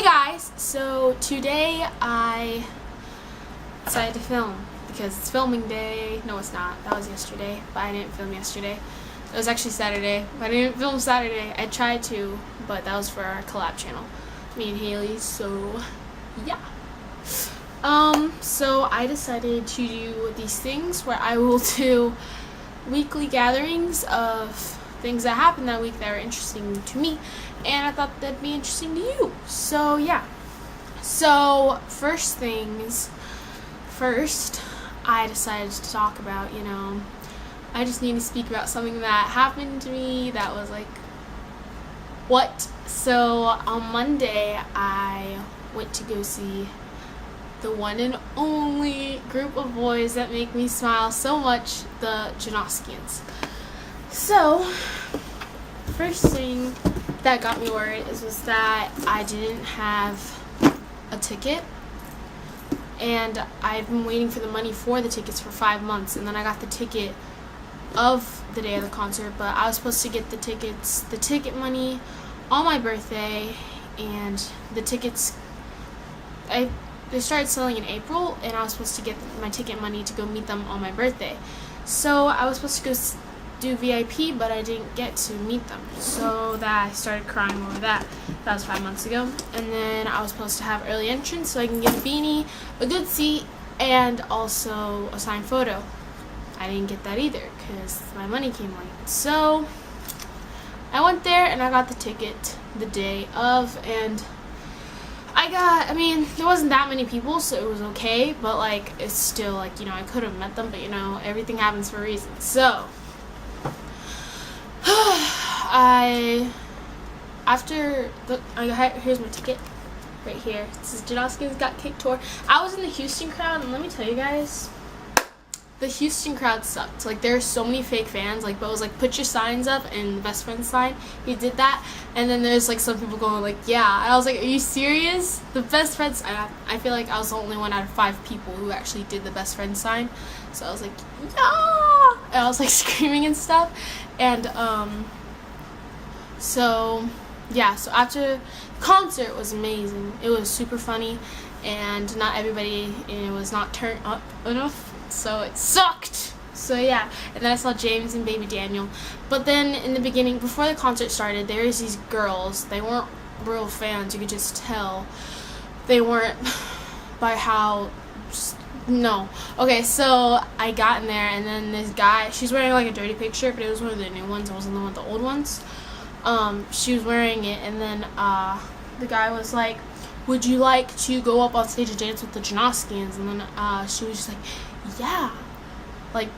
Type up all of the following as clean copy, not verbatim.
guys, so today I decided to film because it's filming day. No, it's not. That was yesterday, but I didn't film yesterday. It was actually Saturday, but I didn't film Saturday. I tried to, but that was for our collab channel, me and Haley. So yeah. So I decided to do these things where I will do weekly gatherings of things that happened that week that were interesting to me, and I thought that'd be interesting to you. So yeah. So first things first, I decided to talk about, I just need to speak about something that happened to me that was like, what? So on Monday, I went to go see the one and only group of boys that make me smile so much, the Janoskians. So, first thing that got me worried was that I didn't have a ticket, and I've been waiting for the money for the tickets for 5 months, and then I got the ticket of the day of the concert, but I was supposed to get the ticket money on my birthday, and the tickets, they started selling in April, and I was supposed to get my ticket money to go meet them on my birthday. So I was supposed to go do VIP, but I didn't get to meet them. So that I started crying over that. That was 5 months ago. And then I was supposed to have early entrance so I can get a beanie, a good seat, and also a signed photo. I didn't get that either because my money came late. So I went there and I got the ticket the day of, and there wasn't that many people, so it was okay, but it's still I could have met them, but everything happens for a reason. So here's my ticket right here. This is Janoskians Got Cake Tour. I was in the Houston crowd, and let me tell you guys, the Houston crowd sucked. There are so many fake fans. But it was put your signs up, and the best friend sign, he did that, and then there's some people going yeah, and I was like, are you serious? The best friend sign. I feel like I was the only one out of 5 people who actually did the best friend sign, so I was like, yeah, and I was screaming and stuff, and so after concert was amazing. It was super funny, and not everybody was not turned up enough, so it sucked. So yeah, and then I saw James and Baby Daniel. But then in the beginning, before the concert started, there was these girls. They weren't real fans. You could just tell they weren't by how. No. Okay, so I got in there, and then this guy, she's wearing a Dirty Picture, but it was one of the new ones. It wasn't the one with the old ones. She was wearing it, and then the guy was like, would you like to go up on stage and dance with the Janoskians? And then she was just yeah.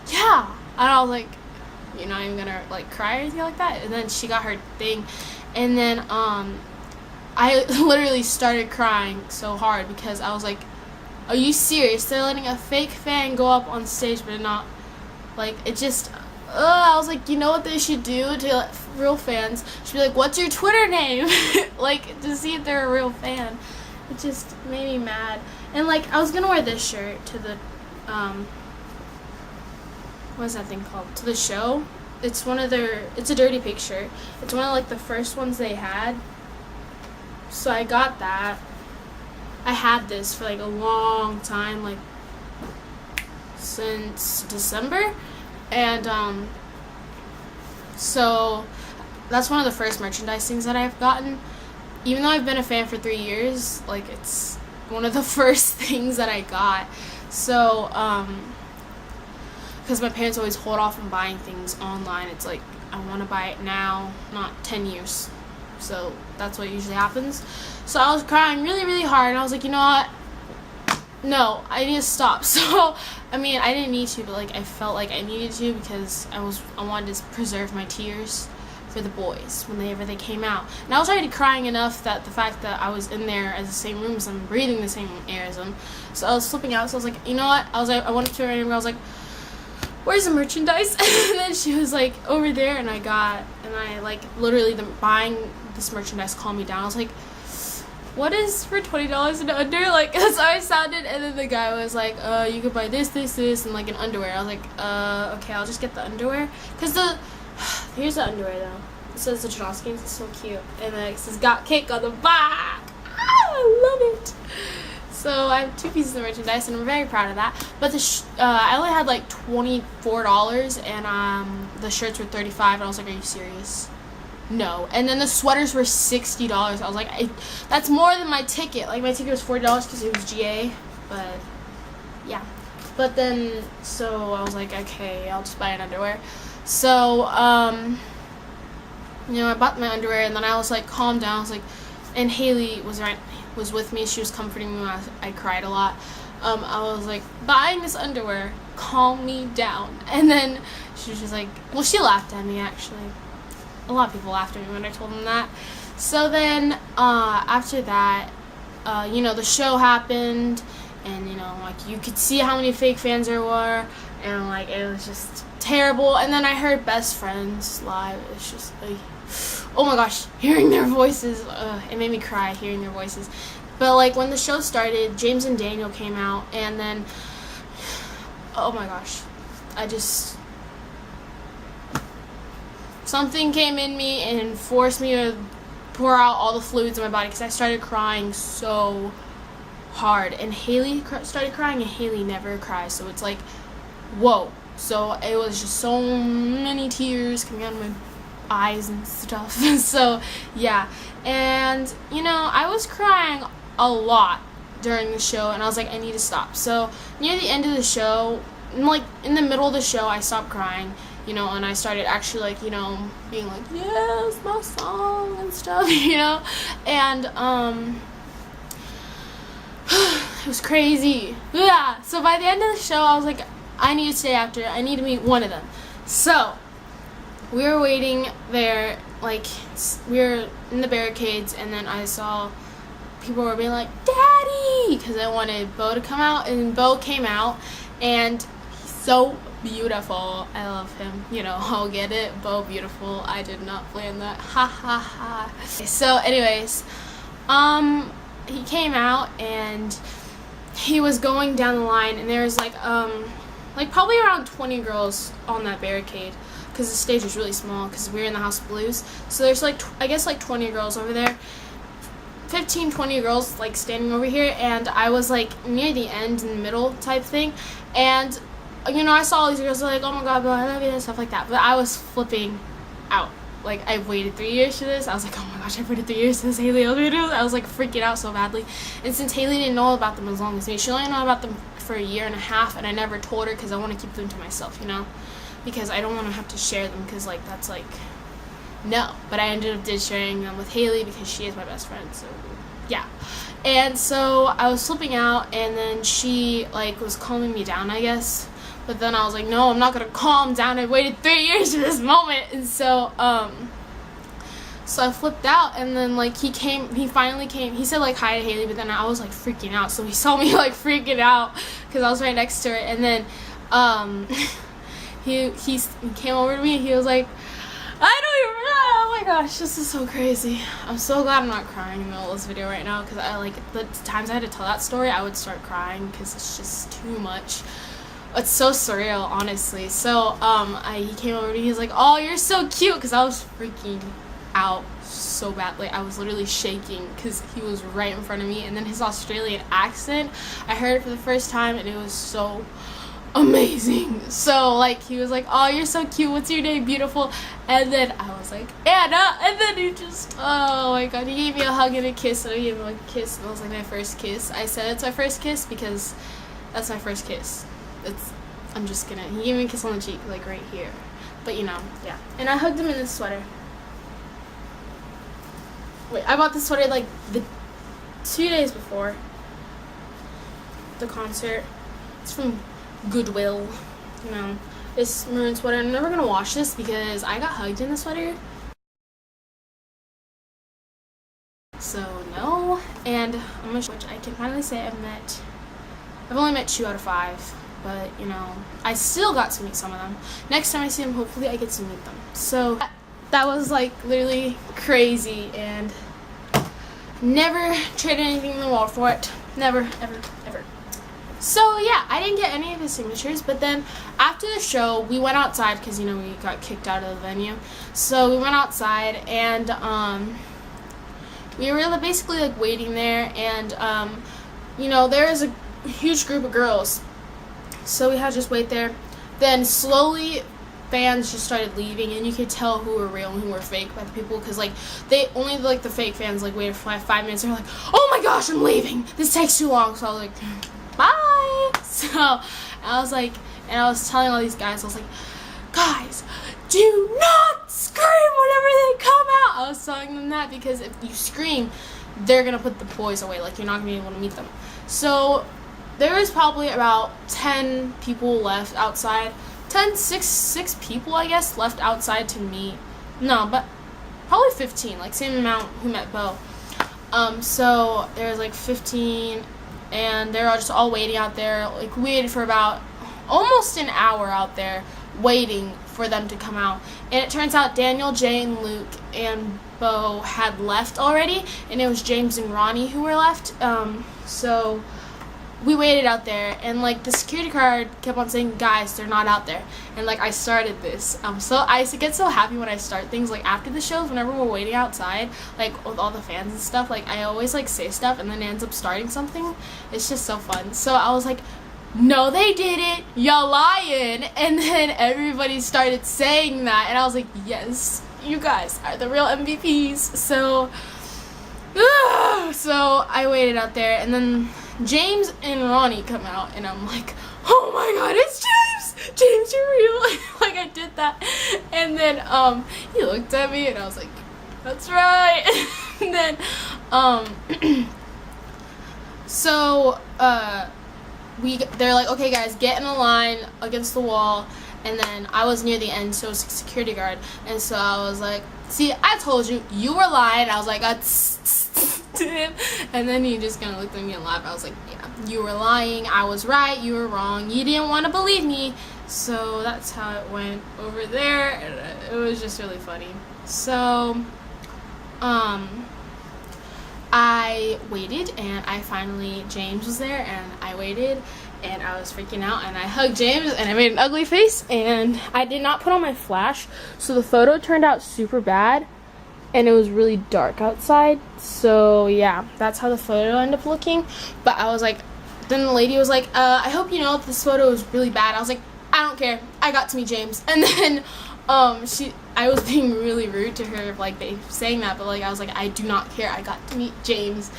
Yeah. And I was like, you're not even gonna cry or anything like that? And then she got her thing, and then I literally started crying so hard because I was like, are you serious? They're letting a fake fan go up on stage, but not it just I was like, you know what they should do to let real fans? Should be what's your Twitter name? To see if they're a real fan. It just made me mad. And I was gonna wear this shirt to the what is that thing called? To the show. It's a Dirty Picture. It's one of the first ones they had. So I got that. I had this for a long time, since December. And so that's one of the first merchandise things that I've gotten. Even though I've been a fan for 3 years, it's one of the first things that I got. So because my parents always hold off on buying things online. It's I want to buy it now, not 10 years. So that's what usually happens. So I was crying really, really hard, and I was like, you know what? No, I need to stop. So, I didn't need to, but I felt like I needed to because I wanted to preserve my tears for the boys whenever they came out. And I was already crying enough that the fact that I was in there as the same room as them, breathing the same air as them. So I was flipping out. So I was like, you know what? I went up to her and I was like, where's the merchandise? And then she was over there, and I literally buying this merchandise calmed me down. I was like, what is for $20 and under? That's how I sounded. And then the guy was like, you could buy this, and an underwear. I was like, okay, I'll just get the underwear. Because here's the underwear though. It says the Janoskians. It's so cute. And then it says Got Cake on the back. So I have 2 pieces of merchandise, and I'm very proud of that. But I only had like $24, and the shirts were $35. And I was like, "Are you serious?" No. And then the sweaters were $60. I was like, that's more than my ticket. Like, my ticket was $40 because it was GA. But yeah. But then, so I was like, okay, I'll just buy an underwear. So I bought my underwear, and then I was like, calm down. I was like, and Haley was with me. She was comforting me when I cried a lot. I was like, buying this underwear, calm me down. And then she was just like, well, she laughed at me, actually. A lot of people laughed at me when I told them that. So then, after that, the show happened, and, like, you could see how many fake fans there were, and, like, it was just terrible. And then I heard Best Friends live. It's just, like, oh my gosh, hearing their voices, it made me cry, hearing their voices. But, like, when the show started, James and Daniel came out, and then, oh my gosh, something came in me and forced me to pour out all the fluids in my body, because I started crying so hard. And Haley started crying, and Haley never cries, so it's like, whoa. So it was just so many tears coming out of my eyes and stuff. So yeah, and I was crying a lot during the show, and I was like, I need to stop. So near the end of the show, like in the middle of the show, I stopped crying, and I started actually, like, being like, yes, my song and stuff, and it was crazy. Yeah. So by the end of the show, I was like, I need to stay after. I need to meet one of them. So we were waiting there, like, we were in the barricades, and then I saw people were being like, Daddy, because I wanted Bo to come out, and Bo came out, and he's so beautiful. I love him. I'll get it. Bo beautiful. I did not plan that. Ha ha ha. So anyways, he came out, and he was going down the line, and there was like probably around 20 girls on that barricade, because the stage was really small, because we were in the House of Blues. So there's like, I guess like 20 girls over there. 15, 20 girls like standing over here, and I was like near the end, in the middle type thing, and I saw all these girls like, oh my god, Bill, I love you, and stuff like that. But I was flipping out. Like, I waited 3 years for this. I was like, oh my gosh, I waited 3 years for this Haley videos. I was like freaking out so badly. And since Haley didn't know about them as long as me, she only knew about them for a year and a half, and I never told her, because I want to keep them to myself, because I don't want to have to share them, because like that's like, no. But I ended up sharing them with Haley, because she is my best friend. So yeah. And so I was flipping out, and then she like was calming me down, I guess. But then I was like, no, I'm not gonna calm down. I waited 3 years for this moment. And so so I flipped out, and then like he finally came. He said like hi to Haley, but then I was like freaking out. So he saw me like freaking out, because I was right next to her. And then he came over to me, and he was like, I don't even know. Oh my gosh, this is so crazy. I'm so glad I'm not crying in the middle of this video right now, because I like the times I had to tell that story, I would start crying, because it's just too much. It's so surreal, honestly. So he came over to me. He's like, oh, you're so cute, because I was freaking out so badly. I was literally shaking, because he was right in front of me, and then his Australian accent, I heard it for the first time, and it was so amazing. So like he was like, oh, you're so cute, what's your name, beautiful? And then I was like, Anna. And then he just, oh my god, he gave me a hug and a kiss, and I gave him a kiss, and it was like my first kiss. I said it's my first kiss because that's my first kiss. He gave me a kiss on the cheek, like right here. But yeah. And I hugged him in this sweater. Wait, I bought this sweater like the 2 days before the concert. It's from Goodwill. This maroon sweater. I'm never gonna wash this, because I got hugged in the sweater. So no. And I'm gonna show, which I can finally say I've only met 2 out of 5. But, I still got to meet some of them. Next time I see them, hopefully I get to meet them. So, that was, like, literally crazy, and never traded anything in the world for it. Never, ever, ever. So, yeah, I didn't get any of his signatures, but then after the show, we went outside, because, we got kicked out of the venue. So, we went outside, and, we were basically, like, waiting there, and, there is a huge group of girls, so we had to just wait there. Then slowly fans just started leaving, and you could tell who were real and who were fake by the people, because they only the fake fans waited for 5 minutes. They're like, oh my gosh, I'm leaving, this takes too long. So I was like, bye. So I was like, and I was telling all these guys, I was like, guys, do not scream whenever they come out. I was telling them that, because if you scream, they're gonna put the boys away, you're not gonna be able to meet them. So there was probably about 10 people left outside. 6 people, I guess, left outside to meet. No, but probably 15, same amount who met Bo. So there was 15, and they were just all waiting out there. We waited for about almost an hour out there, waiting for them to come out. And it turns out Daniel, Jay, and Luke and Bo had left already, and it was James and Ronnie who were left. So we waited out there, and the security guard kept on saying, guys, they're not out there. And I started this, so I get so happy when I start things after the shows, whenever we're waiting outside, with all the fans and stuff. I always say stuff, and then it ends up starting something. It's just so fun. So I was like, no, they didn't, y'all lying. And then everybody started saying that, and I was like, yes, you guys are the real MVPs. So I waited out there, and then James and Ronnie come out, and I'm like, oh my god, it's James! James, you're real! I did that. And then he looked at me, and I was like, that's right. And then they're like, okay guys, get in a line against the wall. And then I was near the end, so it was a security guard, and so I was like, see, I told you, you were lying. I was like, to him, and then he just kind of looked at me and laughed. I was like, yeah, you were lying, I was right, you were wrong, you didn't want to believe me. So that's how it went over there, and it was just really funny. So I waited, and James was there, and I waited, and I was freaking out, and I hugged James, and I made an ugly face, and I did not put on my flash, so the photo turned out super bad, and it was really dark outside. So yeah, that's how the photo ended up looking. But I was like, then the lady was like, I hope you know if this photo is really bad. I was like, I don't care, I got to meet James. And then I was being really rude to her, saying that, but I was like, I do not care, I got to meet James.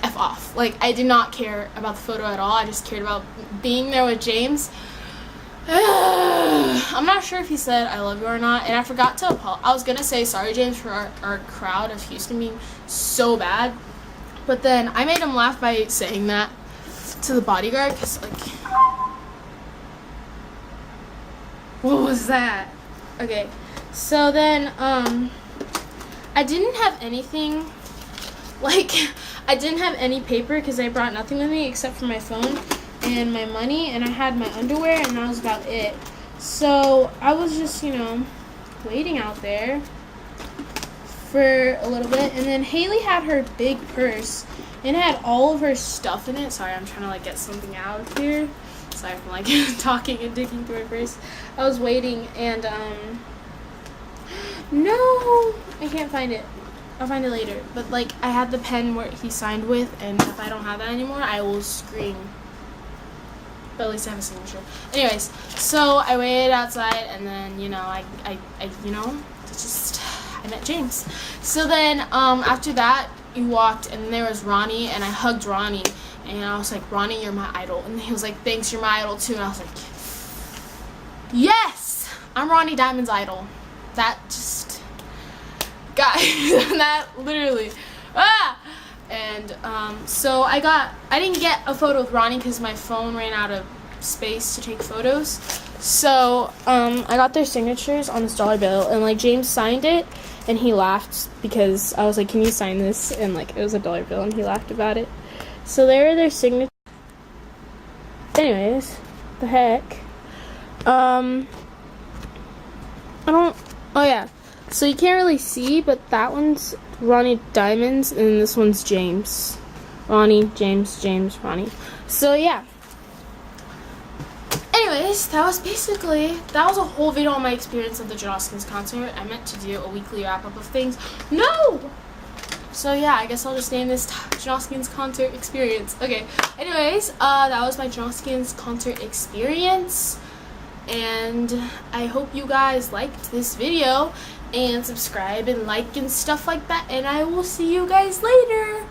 F off. I did not care about the photo at all. I just cared about being there with James. I'm not sure if he said I love you or not, and I forgot to apologize. I was gonna say sorry, James, for our crowd of Houston being so bad, but then I made him laugh by saying that to the bodyguard, because what was that? Okay, so then I didn't have anything, I didn't have any paper, because I brought nothing with me except for my phone and my money, and I had my underwear, and that was about it. So I was just, waiting out there for a little bit, and then Haley had her big purse, and it had all of her stuff in it. Sorry, I'm trying to get something out of here. Sorry from talking and digging through my purse. I was waiting, and no, I can't find it. I'll find it later. But I had the pen where he signed with, and if I don't have that anymore, I will scream. But at least I have a signature. Anyways, so I waited outside, and then I met James. So then after that, he walked, and there was Ronnie, and I hugged Ronnie, and I was like, Ronnie, you're my idol. And he was like, thanks, you're my idol too. And I was like, yes, I'm Ronnie Diamond's idol. That just, guys, that literally, And so I didn't get a photo with Ronnie because my phone ran out of space to take photos. So I got their signatures on this dollar bill, and James signed it, and he laughed because I was like, can you sign this? And it was a dollar bill, and he laughed about it. So there are their signatures. Anyways, the heck. Oh yeah. So you can't really see, but that one's Ronnie Diamonds, and this one's James. Ronnie, James, Ronnie. So yeah. Anyways, that was a whole video on my experience of the Janoskians concert. I meant to do a weekly wrap-up of things. No! So yeah, I guess I'll just name this Janoskians concert experience. Okay, anyways, that was my Janoskians concert experience, and I hope you guys liked this video, and subscribe and like and stuff like that, and I will see you guys later.